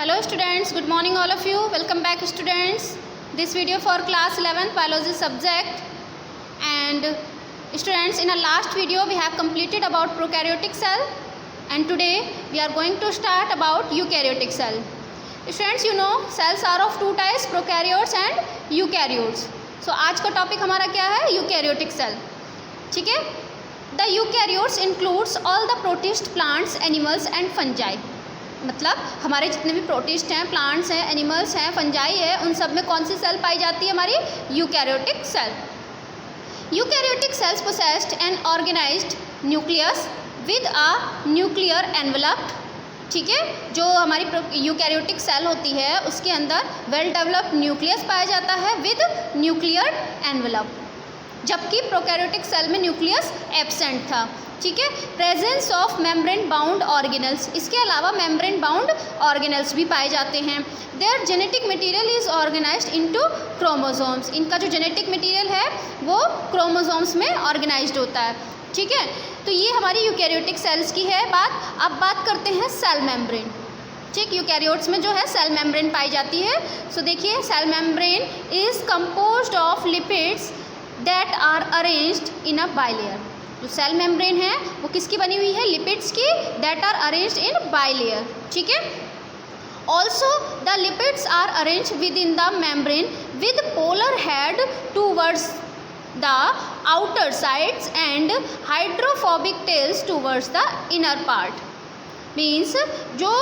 Hello students, good morning all of you. Welcome back students. This video for class 11th biology subject. And students, in our last video we have completed about prokaryotic cell, and today we are going to start about eukaryotic cell. Students, you know cells are of two types, prokaryotes and eukaryotes. So आज का topic हमारा क्या है? Eukaryotic cell. ठीक है. The eukaryotes includes all the protist plants, animals and fungi. मतलब हमारे जितने भी प्रोटिस्ट हैं, प्लांट्स हैं, एनिमल्स हैं, फंजाई है, उन सब में कौन सी सेल पाई जाती है? हमारी eukaryotic cell. Eukaryotic cells possessed an organised nucleus with a nuclear envelope. ठीक है. जो हमारी यूकैरियोटिक सेल होती है उसके अंदर वेल डेवलप्ड न्यूक्लियस पाया जाता है विद न्यूक्लियर एनवेलप, जबकि प्रोकैरियोटिक सेल में न्यूक्लियस एब्सेंट था. ठीक है. Presence of membrane bound organelles, इसके अलावा मेम्ब्रेन बाउंड ऑर्गेनल्स भी पाए जाते हैं. There genetic material is organised into chromosomes. इनका जो जेनेटिक मटेरियल है वो क्रोमोसोम्स में ऑर्गेनाइज्ड होता है. ठीक है. तो ये हमारी यूकैरियोटिक सेल्स की है बात. अब बात करते हैं सेल मेम्ब्रेन. ठीक. यूकैरियोट्स में जो है सेल मेम्ब्रेन पाई जाती है. सो देखिए, cell membrane is composed of lipids that are arranged in a bilayer. जो सेल मेम्ब्रेन है वो किसकी बनी हुई है? लिपिड्स की, that are arranged in bilayer. ठीक है. Also the lipids are arranged within the membrane with polar head towards the outer sides and hydrophobic tails towards the inner part. Means जो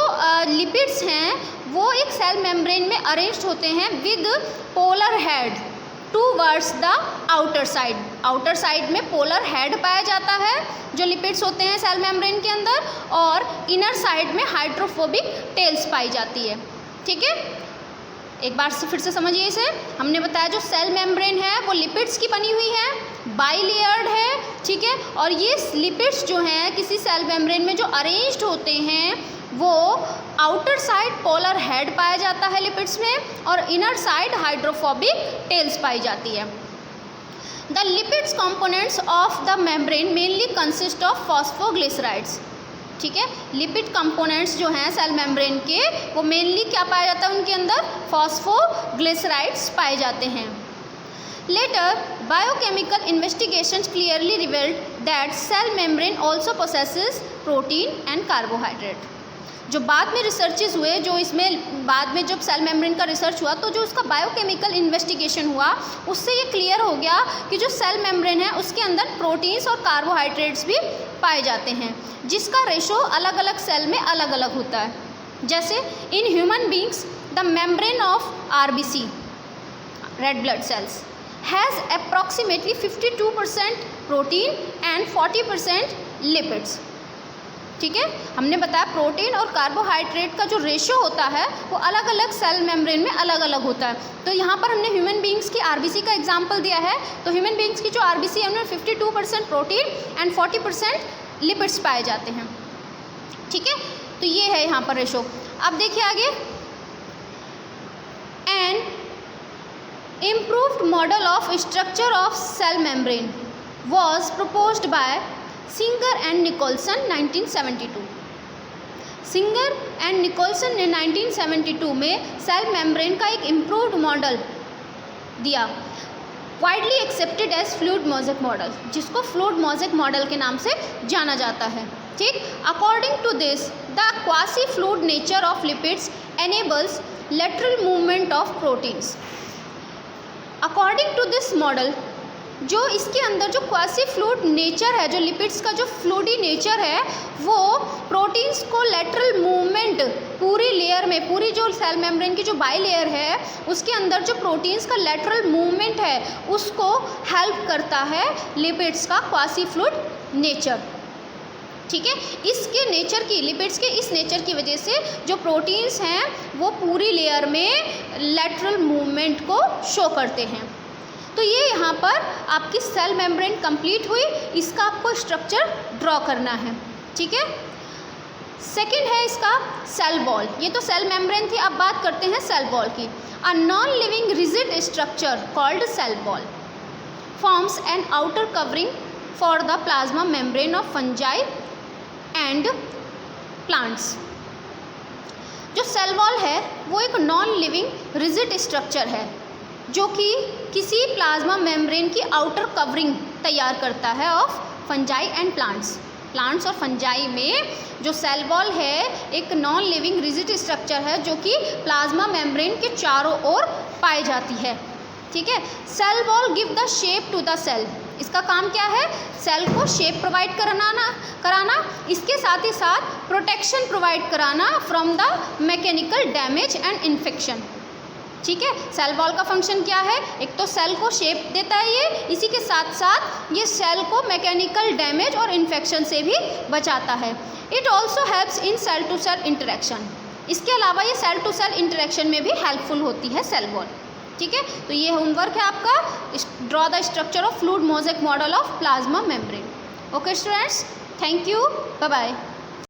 लिपिड्स हैं वो एक cell membrane में arranged होते हैं with polar head towards the outer side. Outer side में polar head पाया जाता है जो लिपिड्स होते हैं सेल मेम्ब्रेन के अंदर, और इनर साइड में हाइड्रोफोबिक टेल्स पाई जाती है. ठीक है. एक बार से फिर से समझिए इसे. हमने बताया जो सेल मेम्ब्रेन है वो लिपिड्स की बनी हुई है, बाइलेयर्ड है. ठीक है. और ये लिपिड्स जो हैं किसी सेल मेम्ब्रेन में जो अरेंज्ड होते हैं वो आउटर साइड पोलर हेड पाया जाता है लिपिड्स में, और इनर साइड हाइड्रोफोबिक टेल्स पाई जाती है. The lipids components of the membrane mainly consist of phosphoglycerides. ठीक है. लिपिड कंपोनेंट्स जो हैं सेल मेम्ब्रेन के वो मेनली क्या पाया जाता है उनके अंदर? फॉस्फोग्लिसराइड्स पाए जाते हैं. Later biochemical investigations clearly revealed that cell membrane also possesses protein and carbohydrate. जो बाद में रिसर्चेस हुए, जो इसमें बाद में जब सेल मेम्ब्रेन का रिसर्च हुआ तो जो उसका बायोकेमिकल इन्वेस्टिगेशन हुआ उससे ये क्लियर हो गया कि जो सेल मेम्ब्रेन है उसके अंदर प्रोटीन्स और कार्बोहाइड्रेट्स भी पाए जाते हैं, जिसका रेशो अलग अलग सेल में अलग अलग होता है. जैसे in human beings the membrane of RBC red blood cells has approximately 52% protein and 40% lipids. ठीक है. हमने बताया प्रोटीन और कार्बोहाइड्रेट का जो रेशो होता है वो अलग अलग सेल मेम्ब्रेन में अलग अलग होता है. तो यहाँ पर हमने ह्यूमन बींग्स की RBC का एग्जाम्पल दिया है. तो ह्यूमन बींग्स की जो RBC है उनमें 52% प्रोटीन एंड 40% लिपिड्स पाए जाते हैं. ठीक है. तो ये है यहाँ पर रेशो. अब देखिए आगे. An improved model of structure of cell membrane was proposed by Singer and Nicolson 1972. Singer and Nicolson ने 1972 में सेल मेम्ब्रेन का एक इम्प्रूव्ड मॉडल दिया, widely accepted as fluid mosaic model, जिसको फ्लूइड मोज़ेक मॉडल के नाम से जाना जाता है. ठीक. According to this the quasi fluid nature of lipids enables lateral movement of proteins. According to this model, जो इसके अंदर जो क्वासी फ्लूइड नेचर है, जो लिपिड्स का जो फ्लूइडी नेचर है वो प्रोटीन्स को लेटरल मूवमेंट पूरी लेयर में, पूरी जो सेल मेम्ब्रेन की जो बाई लेयर है उसके अंदर जो प्रोटीन्स का लेटरल मूवमेंट है उसको हेल्प करता है लिपिड्स का क्वासी फ्लूइड नेचर. ठीक है. इसके नेचर की, लिपिड्स के इस नेचर की वजह से जो प्रोटीन्स हैं वो पूरी लेयर में लेटरल मूवमेंट को शो करते हैं. तो ये यहाँ पर आपकी सेल मेम्ब्रेन कंप्लीट हुई. इसका आपको स्ट्रक्चर ड्रॉ करना है. ठीक है. सेकंड है इसका सेल वॉल. ये तो सेल मेम्ब्रेन थी. अब बात करते हैं सेल वॉल की. A non living rigid structure called cell wall forms an outer covering for the plasma membrane of fungi and plants. जो सेल वॉल है वो एक नॉन लिविंग रिजिड स्ट्रक्चर है जो कि किसी प्लाज्मा मेम्ब्रेन की आउटर कवरिंग तैयार करता है ऑफ फंजाई एंड प्लांट्स और फंजाई में जो सेल वॉल है एक नॉन लिविंग रिजिड स्ट्रक्चर है जो कि प्लाज्मा मेम्ब्रेन के चारों ओर पाई जाती है। ठीक है, cell wall give the shape to the cell. इसका काम क्या है? सेल को शेप प्रोवाइड कराना, इसके साथ ही साथ प्रोटेक्शन प्रोवाइड कराना from the mechanical damage and infection. ठीक है, सेल वॉल का फंक्शन क्या है? एक तो सेल को शेप देता है ये, इसी के साथ साथ ये सेल को मैकेनिकल डैमेज और इन्फेक्शन से भी बचाता है। It also helps in cell to cell interaction. इसके अलावा ये सेल टू सेल इंटरेक्शन में भी हेल्पफुल होती है सेल वॉल। ठीक है, तो ये होमवर्क है आपका, draw the structure of fluid mosaic model of plasma membrane. Okay students, thank you, bye bye.